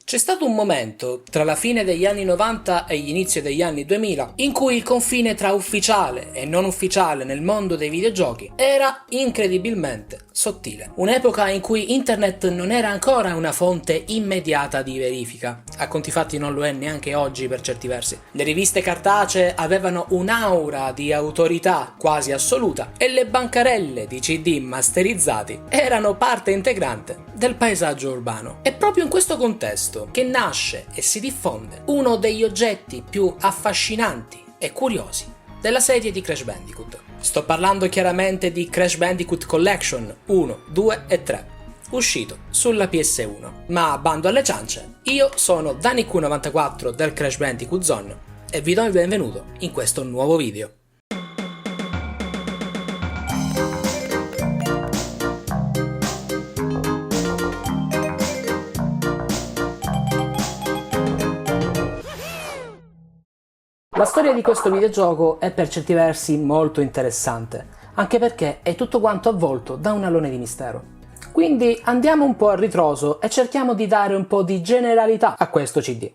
C'è stato un momento, tra la fine degli anni 90 e l'inizio degli anni 2000, in cui il confine tra ufficiale e non ufficiale nel mondo dei videogiochi era incredibilmente sottile. Un'epoca in cui internet non era ancora una fonte immediata di verifica, a conti fatti non lo è neanche oggi per certi versi. Le riviste cartacee avevano un'aura di autorità quasi assoluta e le bancarelle di CD masterizzati erano parte integrante del paesaggio urbano. È proprio in questo contesto che nasce e si diffonde uno degli oggetti più affascinanti e curiosi della serie di Crash Bandicoot. Sto parlando chiaramente di Crash Bandicoot Collection 1, 2 e 3, uscito sulla PS1. Ma bando alle ciance, io sono DaniQ94 del Crash Bandicoot Zone e vi do il benvenuto in questo nuovo video. La storia di questo videogioco è per certi versi molto interessante, anche perché è tutto quanto avvolto da un alone di mistero. Quindi andiamo un po' a ritroso e cerchiamo di dare un po' di generalità a questo CD.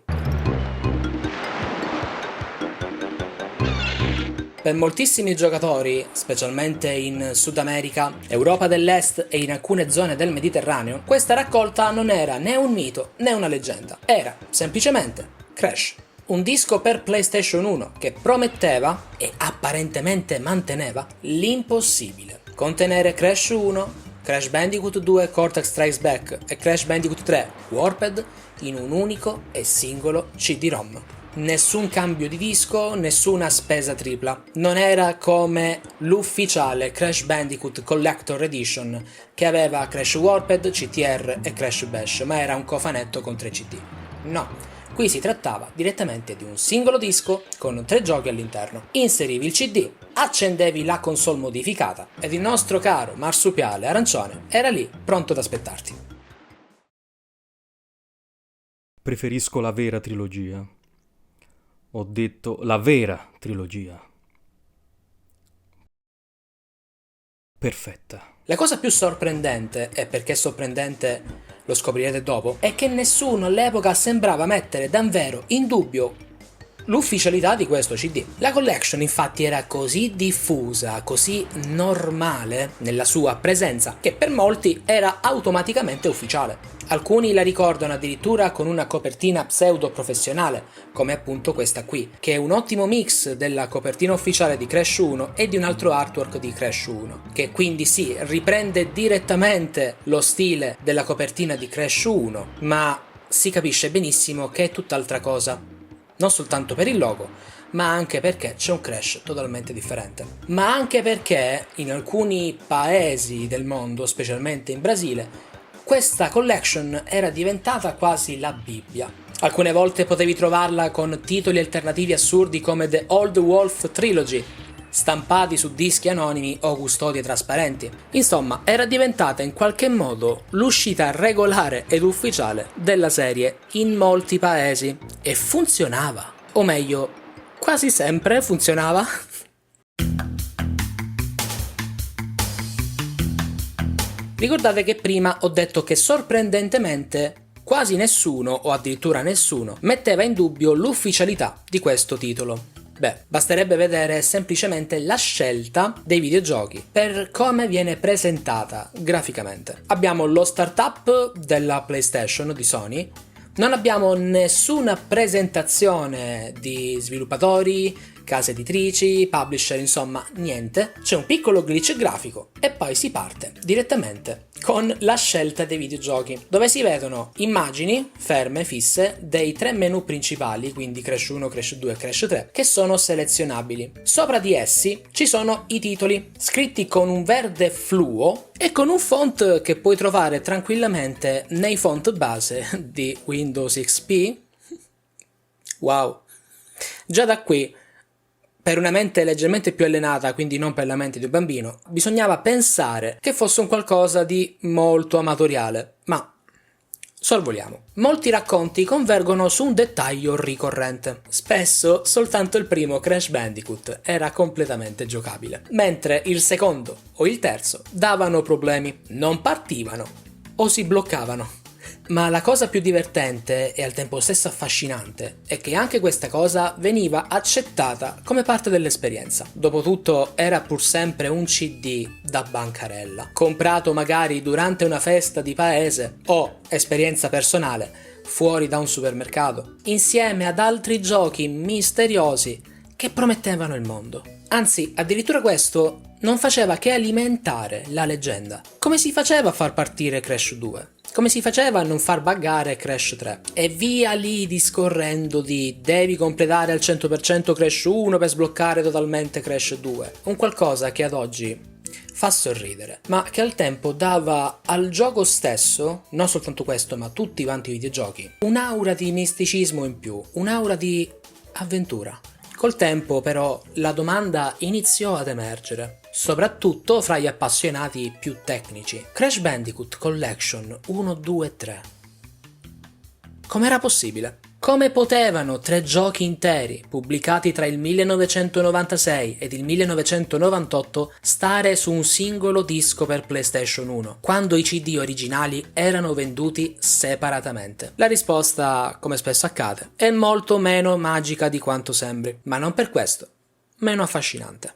Per moltissimi giocatori, specialmente in Sud America, Europa dell'Est e in alcune zone del Mediterraneo, questa raccolta non era né un mito né una leggenda, era semplicemente Crash. Un disco per PlayStation 1 che prometteva e apparentemente manteneva l'impossibile. Contenere Crash 1, Crash Bandicoot 2 Cortex Strikes Back e Crash Bandicoot 3 Warped in un unico e singolo CD-ROM. Nessun cambio di disco, nessuna spesa tripla. Non era come l'ufficiale Crash Bandicoot Collector Edition che aveva Crash Warped, CTR e Crash Bash, ma era un cofanetto con 3 CD. No. Qui si trattava direttamente di un singolo disco con 3 giochi all'interno. Inserivi il CD, accendevi la console modificata ed il nostro caro marsupiale arancione era lì, pronto ad aspettarti. Preferisco la vera trilogia. Ho detto la vera trilogia. Perfetta. La cosa più sorprendente, e perché sorprendente lo scoprirete dopo, è che nessuno all'epoca sembrava mettere davvero in dubbio l'ufficialità di questo CD. La collection infatti era così diffusa, così normale nella sua presenza, che per molti era automaticamente ufficiale. Alcuni la ricordano addirittura con una copertina pseudo professionale, come appunto questa qui, che è un ottimo mix della copertina ufficiale di Crash 1 e di un altro artwork di Crash 1, che quindi sì, riprende direttamente lo stile della copertina di Crash 1, ma si capisce benissimo che è tutt'altra cosa. Non soltanto per il logo, ma anche perché c'è un Crash totalmente differente. Ma anche perché in alcuni paesi del mondo, specialmente in Brasile, questa collection era diventata quasi la Bibbia. Alcune volte potevi trovarla con titoli alternativi assurdi come The Old Wolf Trilogy, stampati su dischi anonimi o custodie trasparenti. Insomma, era diventata in qualche modo l'uscita regolare ed ufficiale della serie in molti paesi. E funzionava. O meglio, quasi sempre funzionava. Ricordate che prima ho detto che sorprendentemente quasi nessuno, o addirittura nessuno, metteva in dubbio l'ufficialità di questo titolo. Beh, basterebbe vedere semplicemente la scelta dei videogiochi per come viene presentata graficamente. Abbiamo lo startup della PlayStation di Sony, non abbiamo nessuna presentazione di sviluppatori, case editrici, publisher, insomma niente. C'è un piccolo glitch grafico e poi si parte direttamente con la scelta dei videogiochi, dove si vedono immagini ferme, fisse, dei 3 menu principali, quindi Crash 1, Crash 2 e Crash 3, che sono selezionabili. Sopra di essi ci sono i titoli, scritti con un verde fluo e con un font che puoi trovare tranquillamente nei font base di Windows XP. Wow! Già da qui, per una mente leggermente più allenata, quindi non per la mente di un bambino, bisognava pensare che fosse un qualcosa di molto amatoriale, ma sorvoliamo. Molti racconti convergono su un dettaglio ricorrente. Spesso soltanto il primo Crash Bandicoot era completamente giocabile, mentre il secondo o il terzo davano problemi, non partivano o si bloccavano. Ma la cosa più divertente e al tempo stesso affascinante è che anche questa cosa veniva accettata come parte dell'esperienza. Dopotutto era pur sempre un CD da bancarella, comprato magari durante una festa di paese o esperienza personale fuori da un supermercato, insieme ad altri giochi misteriosi che promettevano il mondo. Anzi, addirittura questo non faceva che alimentare la leggenda. Come si faceva a far partire Crash 2? Come si faceva a non far buggare Crash 3? E via lì discorrendo di devi completare al 100% Crash 1 per sbloccare totalmente Crash 2. Un qualcosa che ad oggi fa sorridere, ma che al tempo dava al gioco stesso, non soltanto questo ma tutti quanti i videogiochi, un'aura di misticismo in più, un'aura di avventura. Col tempo però la domanda iniziò ad emergere, soprattutto fra gli appassionati più tecnici. Crash Bandicoot Collection 1, 2, 3. Com'era possibile? Come potevano 3 giochi interi, pubblicati tra il 1996 ed il 1998, stare su un singolo disco per PlayStation 1, quando i CD originali erano venduti separatamente? La risposta, come spesso accade, è molto meno magica di quanto sembri, ma non per questo meno affascinante.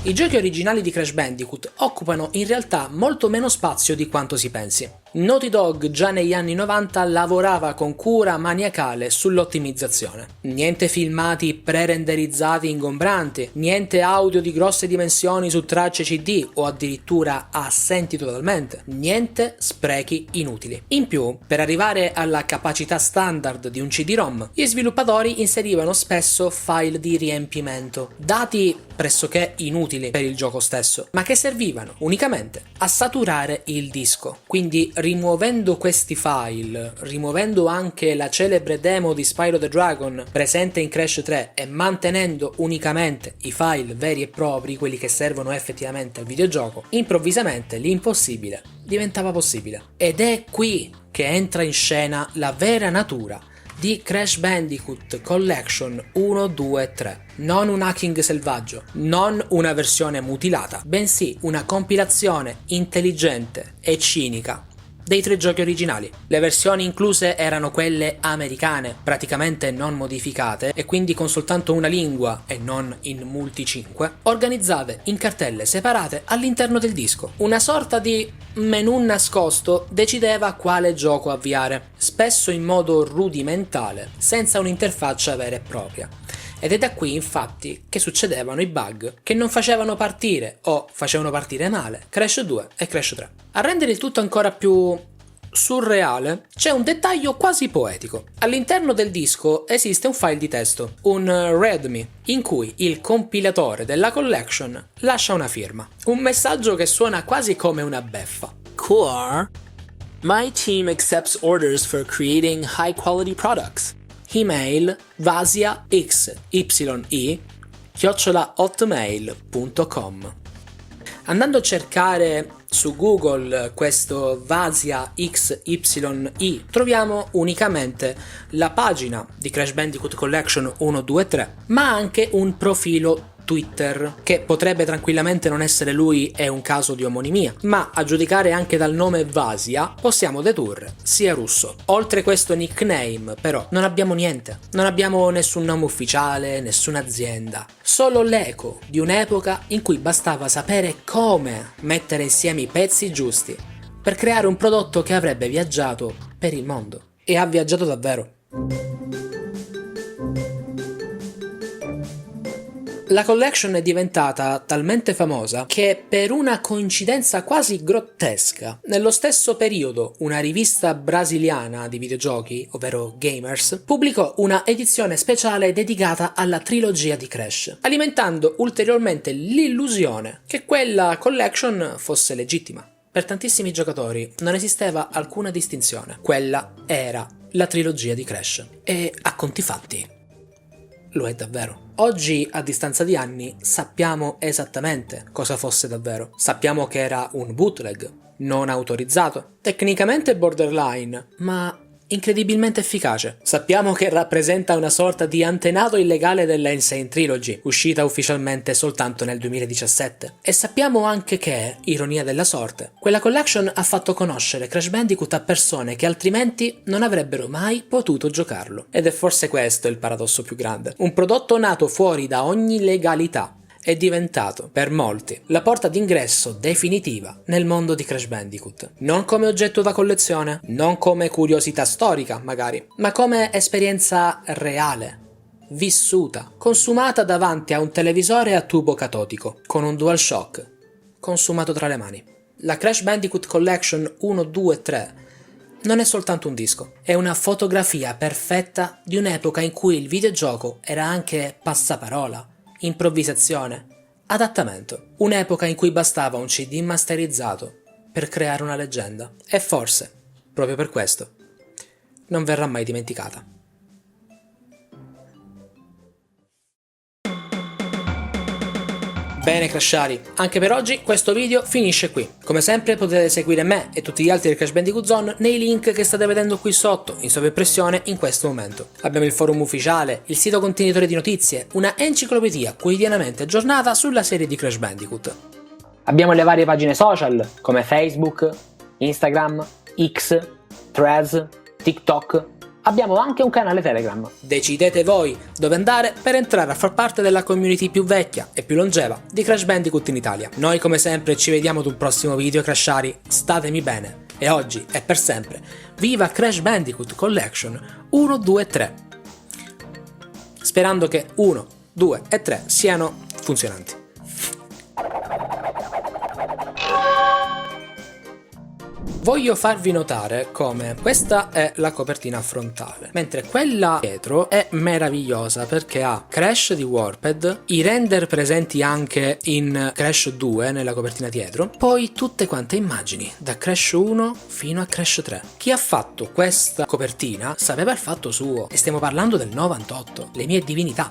I giochi originali di Crash Bandicoot occupano in realtà molto meno spazio di quanto si pensi. Naughty Dog già negli anni 90 lavorava con cura maniacale sull'ottimizzazione. Niente filmati pre-renderizzati ingombranti, niente audio di grosse dimensioni su tracce CD o addirittura assenti totalmente, niente sprechi inutili. In più, per arrivare alla capacità standard di un CD-ROM, gli sviluppatori inserivano spesso file di riempimento, dati pressoché inutili per il gioco stesso, ma che servivano unicamente a saturare il disco. Quindi rimuovendo questi file, rimuovendo anche la celebre demo di Spyro the Dragon presente in Crash 3 e mantenendo unicamente i file veri e propri, quelli che servono effettivamente al videogioco, improvvisamente l'impossibile diventava possibile. Ed è qui che entra in scena la vera natura di Crash Bandicoot Collection 1, 2, 3. Non un hacking selvaggio, non una versione mutilata, bensì una compilazione intelligente e cinica dei 3 giochi originali. Le versioni incluse erano quelle americane, praticamente non modificate e quindi con soltanto una lingua e non in multi 5, organizzate in cartelle separate all'interno del disco. Una sorta di menu nascosto decideva quale gioco avviare, spesso in modo rudimentale, senza un'interfaccia vera e propria. Ed è da qui infatti che succedevano i bug che non facevano partire o facevano partire male Crash 2 e Crash 3. A rendere il tutto ancora più surreale c'è un dettaglio quasi poetico. All'interno del disco esiste un file di testo, un README, in cui il compilatore della collection lascia una firma. Un messaggio che suona quasi come una beffa. Core, my team accepts orders for creating high quality products. Email vasiaxyi@hotmail.com. Andando a cercare su Google questo Vasia XYI troviamo unicamente la pagina di Crash Bandicoot Collection 1, 2, 3, ma anche un profilo Twitter, che potrebbe tranquillamente non essere lui e un caso di omonimia, ma a giudicare anche dal nome Vasia possiamo dedurre sia russo. Oltre questo nickname però non abbiamo niente, non abbiamo nessun nome ufficiale, nessuna azienda, solo l'eco di un'epoca in cui bastava sapere come mettere insieme i pezzi giusti per creare un prodotto che avrebbe viaggiato per il mondo. E ha viaggiato davvero. La collection è diventata talmente famosa che, per una coincidenza quasi grottesca, nello stesso periodo una rivista brasiliana di videogiochi, ovvero Gamers, pubblicò una edizione speciale dedicata alla trilogia di Crash, alimentando ulteriormente l'illusione che quella collection fosse legittima. Per tantissimi giocatori non esisteva alcuna distinzione, quella era la trilogia di Crash. E a conti fatti lo è davvero. Oggi, a distanza di anni, sappiamo esattamente cosa fosse davvero. Sappiamo che era un bootleg, non autorizzato, tecnicamente borderline, ma incredibilmente efficace. Sappiamo che rappresenta una sorta di antenato illegale della Insane Trilogy, uscita ufficialmente soltanto nel 2017. E sappiamo anche che, ironia della sorte, quella collection ha fatto conoscere Crash Bandicoot a persone che altrimenti non avrebbero mai potuto giocarlo. Ed è forse questo il paradosso più grande. Un prodotto nato fuori da ogni legalità è diventato, per molti, la porta d'ingresso definitiva nel mondo di Crash Bandicoot. Non come oggetto da collezione, non come curiosità storica, magari, ma come esperienza reale, vissuta, consumata davanti a un televisore a tubo catodico, con un DualShock, consumato tra le mani. La Crash Bandicoot Collection 1, 2, 3 non è soltanto un disco, è una fotografia perfetta di un'epoca in cui il videogioco era anche passaparola, improvvisazione, adattamento. Un'epoca in cui bastava un CD masterizzato per creare una leggenda. E forse, proprio per questo, non verrà mai dimenticata. Bene Crashari, anche per oggi questo video finisce qui. Come sempre potete seguire me e tutti gli altri del Crash Bandicoot Zone nei link che state vedendo qui sotto, in sovraimpressione in questo momento. Abbiamo il forum ufficiale, il sito contenitore di notizie, una enciclopedia quotidianamente aggiornata sulla serie di Crash Bandicoot. Abbiamo le varie pagine social, come Facebook, Instagram, X, Threads, TikTok. Abbiamo anche un canale Telegram. Decidete voi dove andare per entrare a far parte della community più vecchia e più longeva di Crash Bandicoot in Italia. Noi come sempre ci vediamo ad un prossimo video Crashari, statemi bene. E oggi e per sempre, viva Crash Bandicoot Collection 1, 2 e 3. Sperando che 1, 2 e 3 siano funzionanti. Voglio farvi notare come questa è la copertina frontale, mentre quella dietro è meravigliosa perché ha Crash di Warped, i render presenti anche in Crash 2 nella copertina dietro, poi tutte quante immagini, da Crash 1 fino a Crash 3. Chi ha fatto questa copertina sapeva il fatto suo, e stiamo parlando del 98, le mie divinità.